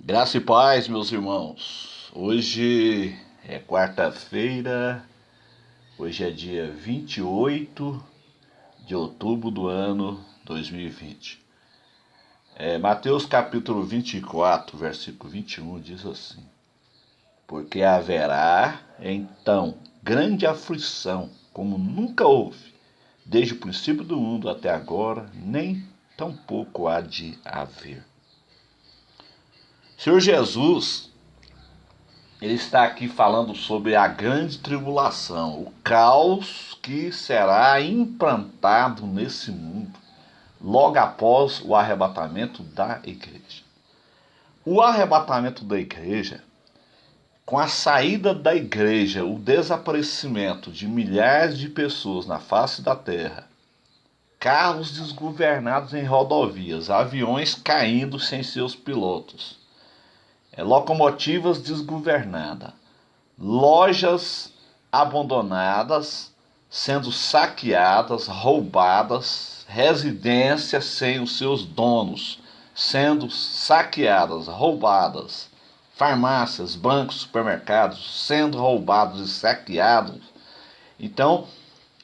Graça e paz, meus irmãos. Hoje é quarta-feira, hoje é dia 28 de outubro do ano 2020. Mateus capítulo 24, versículo 21 diz assim: Porque haverá então grande aflição, como nunca houve, desde o princípio do mundo até agora, nem tampouco há de haver. Senhor Jesus, ele está aqui falando sobre a grande tribulação, o caos que será implantado nesse mundo logo após o arrebatamento da igreja. O arrebatamento da igreja, com a saída da igreja, o desaparecimento de milhares de pessoas na face da terra, carros desgovernados em rodovias, aviões caindo sem seus pilotos, locomotivas desgovernadas, lojas abandonadas, sendo saqueadas, roubadas, residências sem os seus donos, sendo saqueadas, roubadas, farmácias, bancos, supermercados, sendo roubados e saqueados. Então,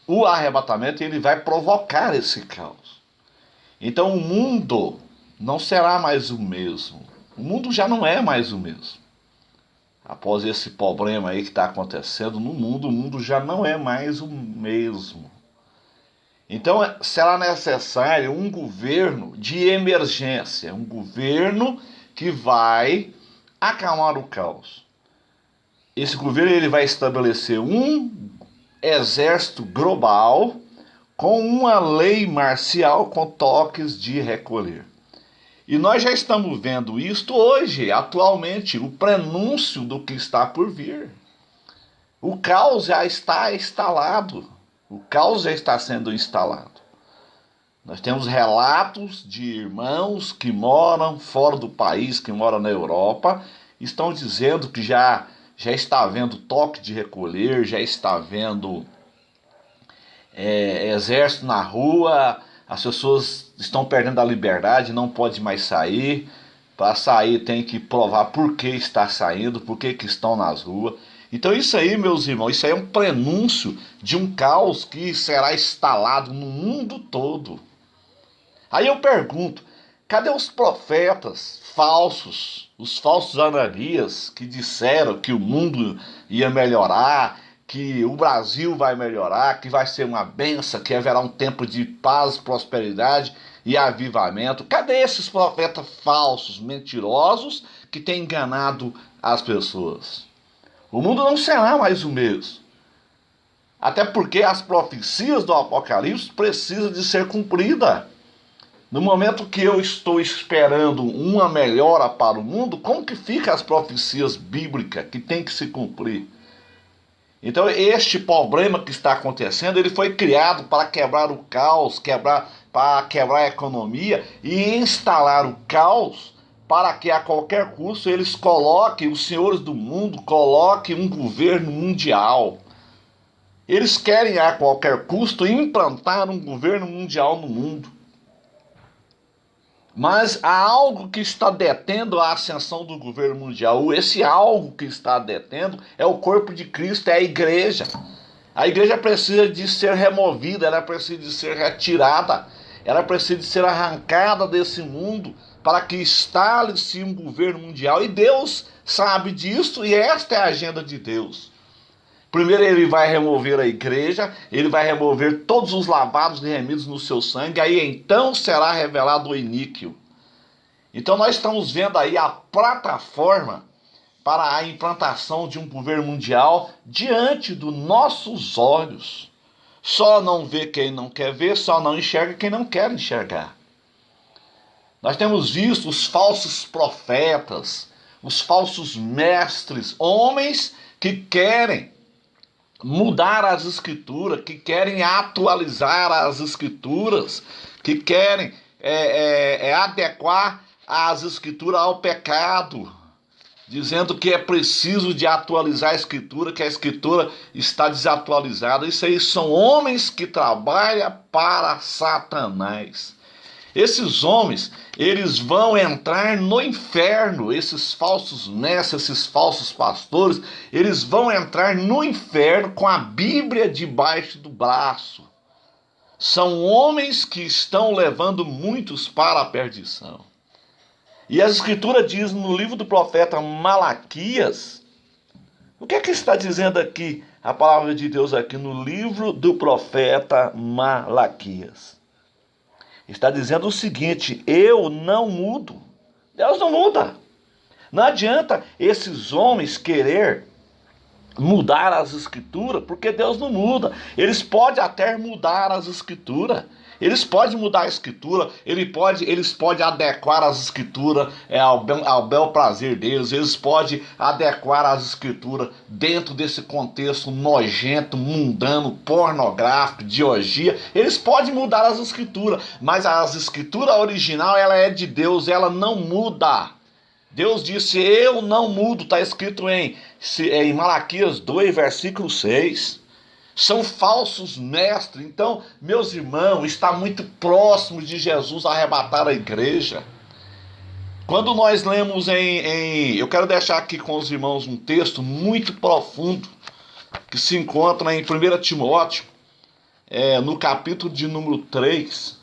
o arrebatamento ele vai provocar esse caos. Então, o mundo não será mais o mesmo. O mundo já não é mais o mesmo. Após esse problema aí que está acontecendo no mundo, o mundo já não é mais o mesmo. Então será necessário um governo de emergência, um governo que vai acalmar o caos. Esse governo ele vai estabelecer um exército global com uma lei marcial com toques de recolher. E nós já estamos vendo isto hoje, atualmente, o prenúncio do que está por vir. O caos já está instalado. O caos já está sendo instalado. Nós temos relatos de irmãos que moram fora do país, que moram na Europa, estão dizendo que já está havendo toque de recolher, já está havendo exército na rua. As pessoas estão perdendo a liberdade, não pode mais sair. Para sair tem que provar por que está saindo, por que estão nas ruas. Então isso aí, meus irmãos, isso aí é um prenúncio de um caos que será instalado no mundo todo. Aí eu pergunto, cadê os profetas falsos, os falsos Ananias que disseram que o mundo ia melhorar, que o Brasil vai melhorar, que vai ser uma benção, que haverá um tempo de paz, prosperidade e avivamento? Cadê esses profetas falsos, mentirosos, que têm enganado as pessoas? O mundo não será mais o mesmo. Até porque as profecias do Apocalipse precisam de ser cumpridas. No momento que eu estou esperando uma melhora para o mundo, como que ficam as profecias bíblicas que tem que se cumprir? Então este problema que está acontecendo, ele foi criado para quebrar o caos, para quebrar a economia e instalar o caos para que a qualquer custo eles coloquem, os senhores do mundo coloquem um governo mundial. Eles querem a qualquer custo implantar um governo mundial no mundo. Mas há algo que está detendo a ascensão do governo mundial. Esse algo que está detendo é o corpo de Cristo, é a igreja. A igreja precisa de ser removida, ela precisa de ser retirada, ela precisa de ser arrancada desse mundo para que instale-se um governo mundial. E Deus sabe disso e esta é a agenda de Deus. Primeiro ele vai remover a igreja, ele vai remover todos os lavados e remidos no seu sangue, aí então será revelado o iníquo. Então nós estamos vendo aí a plataforma para a implantação de um governo mundial diante dos nossos olhos. Só não vê quem não quer ver, só não enxerga quem não quer enxergar. Nós temos visto os falsos profetas, os falsos mestres, homens que querem mudar as escrituras, que querem atualizar as escrituras, que querem adequar as escrituras ao pecado, dizendo que é preciso de atualizar a escritura, que a escritura está desatualizada. Isso aí são homens que trabalham para Satanás. Esses homens, eles vão entrar no inferno, esses falsos mestres, esses falsos pastores, eles vão entrar no inferno com a Bíblia debaixo do braço. São homens que estão levando muitos para a perdição. E a Escritura diz no livro do profeta Malaquias, o que é que está dizendo aqui a palavra de Deus aqui no livro do profeta Malaquias? Está dizendo o seguinte: eu não mudo. Deus não muda. Não adianta esses homens querer mudar as escrituras, porque Deus não muda. Eles podem até mudar as escrituras. Eles podem mudar a escritura, eles podem adequar as escrituras ao bel prazer deles, eles podem adequar as escrituras dentro desse contexto nojento, mundano, pornográfico, de orgia. Eles podem mudar as escrituras, mas a escritura original, ela é de Deus, ela não muda. Deus disse, eu não mudo, está escrito em Malaquias 2, versículo 6. São falsos mestres. Então, meus irmãos, está muito próximo de Jesus arrebatar a igreja. Quando nós lemos eu quero deixar aqui com os irmãos um texto muito profundo, que se encontra em 1 Timóteo, no capítulo de número 3,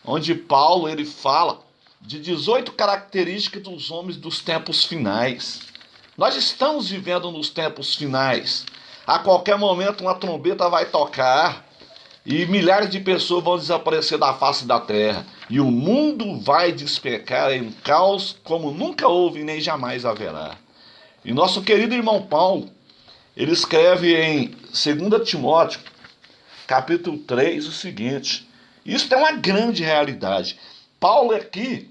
onde Paulo ele fala de 18 características dos homens dos tempos finais. Nós estamos vivendo nos tempos finais. A qualquer momento uma trombeta vai tocar e milhares de pessoas vão desaparecer da face da terra. E o mundo vai despecar em um caos como nunca houve e nem jamais haverá. E nosso querido irmão Paulo, ele escreve em 2 Timóteo, capítulo 3, o seguinte. Isso é uma grande realidade. Paulo aqui,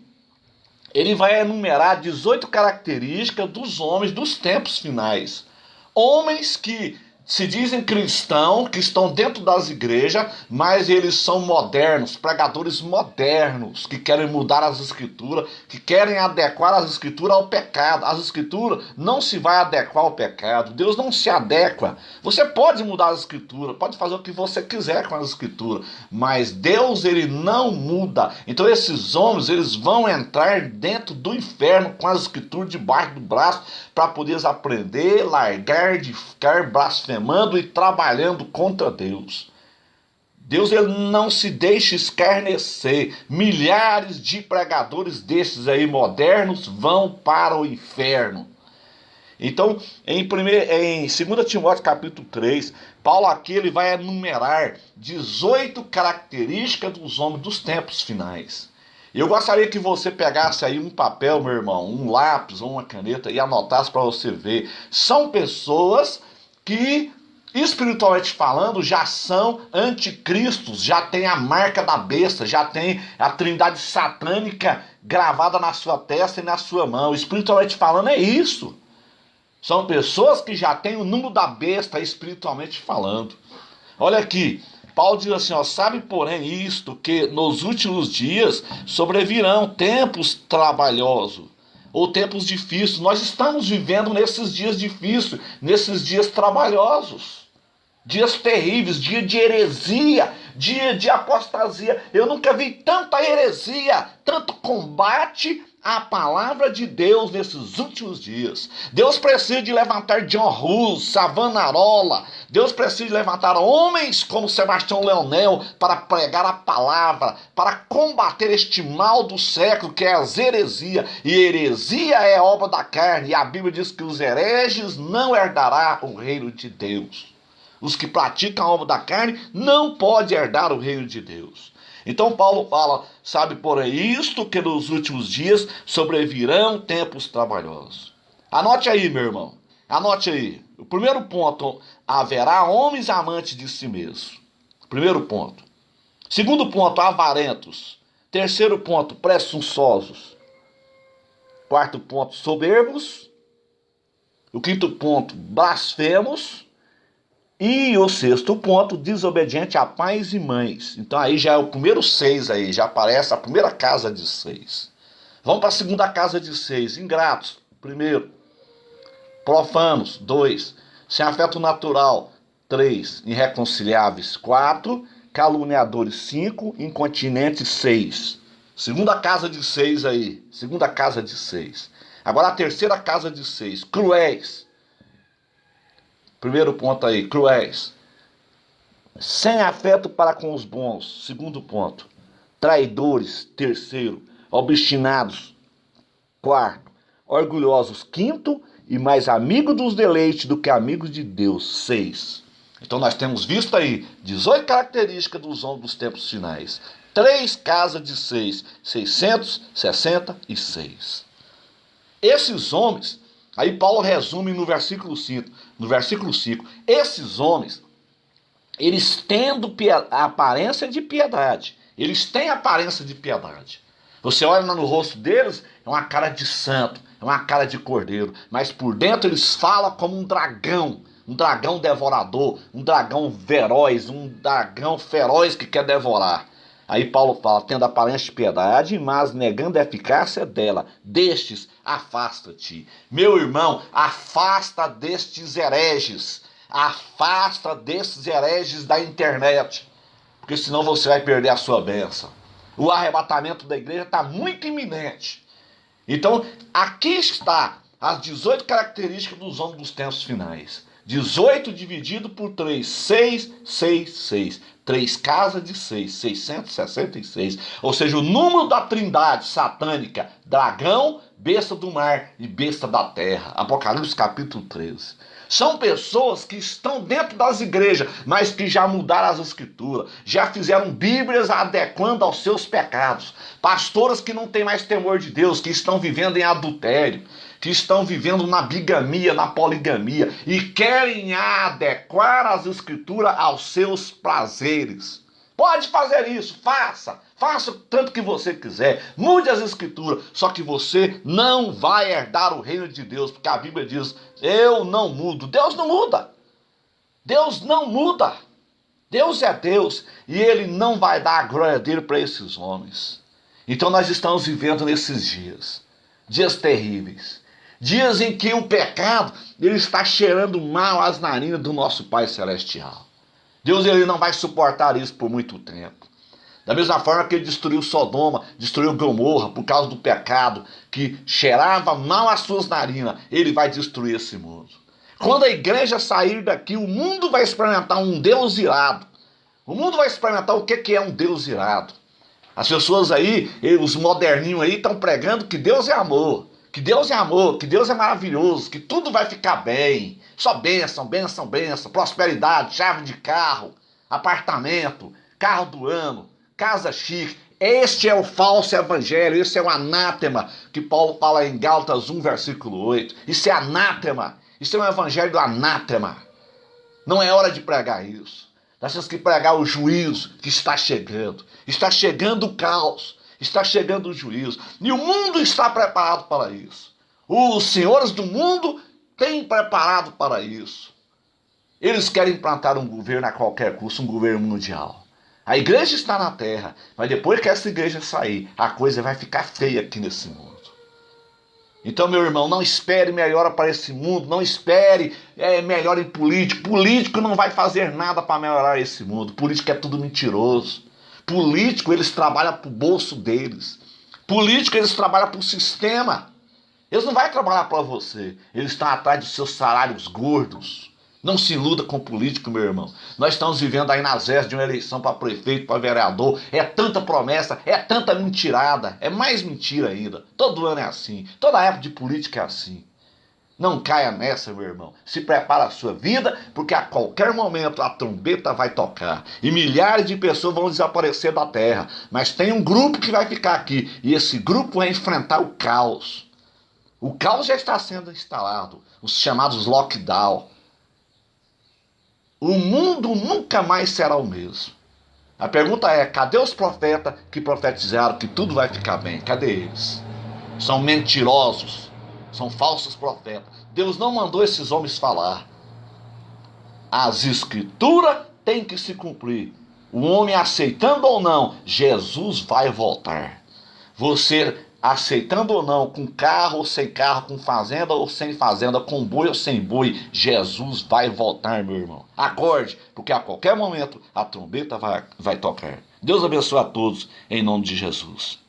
ele vai enumerar 18 características dos homens dos tempos finais. Homens que se dizem cristãos, que estão dentro das igrejas, mas eles são modernos, pregadores modernos, que querem mudar as escrituras, que querem adequar as escrituras ao pecado. As escrituras não se vai adequar ao pecado, Deus não se adequa. Você pode mudar as escrituras, pode fazer o que você quiser com as escrituras, mas Deus, ele não muda. Então esses homens, eles vão entrar dentro do inferno com as escrituras debaixo do braço, para poder aprender, largar de ficar blasfemando e trabalhando contra Deus. Deus, ele não se deixa escarnecer. Milhares de pregadores desses aí modernos vão para o inferno. Então, em 2 Timóteo capítulo 3, Paulo aqui ele vai enumerar 18 características dos homens dos tempos finais. Eu gostaria que você pegasse aí um papel, meu irmão, um lápis ou uma caneta e anotasse para você ver. São pessoas que, espiritualmente falando, já são anticristos, já tem a marca da besta, já tem a trindade satânica gravada na sua testa e na sua mão. Espiritualmente falando é isso. São pessoas que já têm o número da besta espiritualmente falando. Olha aqui. Paulo diz assim, sabe porém isto, que nos últimos dias sobrevirão tempos trabalhosos, ou tempos difíceis. Nós estamos vivendo nesses dias difíceis, nesses dias trabalhosos, dias terríveis, dia de heresia, dia de apostasia. Eu nunca vi tanta heresia, tanto combate à palavra de Deus nesses últimos dias. Deus precisa de levantar John Hus, Savonarola. Deus precisa de levantar homens como Sebastião Leonel para pregar a palavra, para combater este mal do século que é as heresias. E heresia é obra da carne. E a Bíblia diz que os hereges não herdarão o reino de Deus. Os que praticam a obra da carne não podem herdar o reino de Deus. Então Paulo fala, sabe porém isto, que nos últimos dias sobrevirão tempos trabalhosos. Anote aí, meu irmão, anote aí. O primeiro ponto, haverá homens amantes de si mesmos. Primeiro ponto. Segundo ponto, avarentos. Terceiro ponto, presunçosos. Quarto ponto, soberbos. O quinto ponto, blasfemos. E o sexto ponto, desobediente a pais e mães. Então aí já é o primeiro 6 aí, já aparece a primeira casa de 6. Vamos para a segunda casa de 6, ingratos, primeiro. Profanos, 2. Sem afeto natural, 3. Irreconciliáveis, 4. caluniadores 5, incontinentes 6. Segunda casa de 6 aí, segunda casa de 6. Agora a terceira casa de 6, cruéis. Primeiro ponto aí, cruéis. Sem afeto para com os bons, segundo ponto. Traidores, terceiro. Obstinados, quarto. Orgulhosos, quinto. E mais amigos dos deleites do que amigos de Deus, 6. Então nós temos visto aí 18 características dos homens dos tempos finais. 3 casas de 6, 666. Esses homens, aí Paulo resume no versículo 5. Esses homens, eles tendo a aparência de piedade. Eles têm aparência de piedade. Você olha no rosto deles, é uma cara de santo, é uma cara de cordeiro. Mas por dentro eles falam como um dragão devorador, um dragão feroz, que quer devorar. Aí Paulo fala, tendo aparência de piedade, mas negando a eficácia dela. Destes, afasta-te. Meu irmão, afasta destes hereges. Afasta desses hereges da internet. Porque senão você vai perder a sua bênção. O arrebatamento da igreja está muito iminente. Então, aqui está as 18 características dos homens dos tempos finais. 18 dividido por 3, 6, 6, 6. 3 casas de 6, 666. Ou seja, o número da trindade satânica, dragão, besta do mar e besta da terra. Apocalipse capítulo 13. São pessoas que estão dentro das igrejas, mas que já mudaram as escrituras, já fizeram bíblias adequando aos seus pecados. Pastoras que não têm mais temor de Deus, que estão vivendo em adultério, que estão vivendo na bigamia, na poligamia, e querem adequar as escrituras aos seus prazeres. Pode fazer isso, faça o tanto que você quiser, mude as escrituras, só que você não vai herdar o reino de Deus, porque a Bíblia diz, eu não mudo. Deus não muda, Deus não muda, Deus é Deus, e Ele não vai dar a glória dele para esses homens. Então nós estamos vivendo nesses dias terríveis, dias em que o pecado ele está cheirando mal às narinas do nosso Pai Celestial. Deus ele não vai suportar isso por muito tempo. Da mesma forma que ele destruiu Sodoma, destruiu Gomorra por causa do pecado que cheirava mal às suas narinas, ele vai destruir esse mundo. Quando a igreja sair daqui, o mundo vai experimentar um Deus irado. O mundo vai experimentar o que é um Deus irado. As pessoas aí, os moderninhos aí, estão pregando que Deus é amor. Que Deus é amor, que Deus é maravilhoso, que tudo vai ficar bem. Só bênção, bênção, bênção, prosperidade, chave de carro, apartamento, carro do ano, casa chique. Este é o falso evangelho, esse é o anátema que Paulo fala em Gálatas 1, versículo 8. Isso é anátema, isso é um evangelho do anátema. Não é hora de pregar isso. Nós temos que pregar o juízo que está chegando. Está chegando o caos. Está chegando o juízo. E o mundo está preparado para isso. Os senhores do mundo têm preparado para isso. Eles querem implantar um governo a qualquer custo, um governo mundial. A igreja está na terra, mas depois que essa igreja sair, a coisa vai ficar feia aqui nesse mundo. Então, meu irmão, não espere melhora para esse mundo, não espere melhora em político. Político não vai fazer nada para melhorar esse mundo. Político é tudo mentiroso. Político, eles trabalham para o bolso deles. Político, eles trabalham para o sistema. Eles não vão trabalhar para você. Eles estão atrás dos seus salários gordos. Não se iluda com político, meu irmão. Nós estamos vivendo aí nas vésperas de uma eleição para prefeito, para vereador. É tanta promessa, é tanta mentirada. É mais mentira ainda. Todo ano é assim. Toda época de política é assim. Não caia nessa, meu irmão. Se prepara a sua vida, porque a qualquer momento a trombeta vai tocar. E milhares de pessoas vão desaparecer da terra. Mas tem um grupo que vai ficar aqui. E esse grupo vai enfrentar o caos. O caos já está sendo instalado. Os chamados lockdown. O mundo nunca mais será o mesmo. A pergunta é, cadê os profetas que profetizaram que tudo vai ficar bem? Cadê eles? São mentirosos. São falsos profetas. Deus não mandou esses homens falar. As escrituras têm que se cumprir. O homem aceitando ou não, Jesus vai voltar. Você aceitando ou não, com carro ou sem carro, com fazenda ou sem fazenda, com boi ou sem boi, Jesus vai voltar, meu irmão. Acorde, porque a qualquer momento a trombeta vai tocar. Deus abençoe a todos, em nome de Jesus.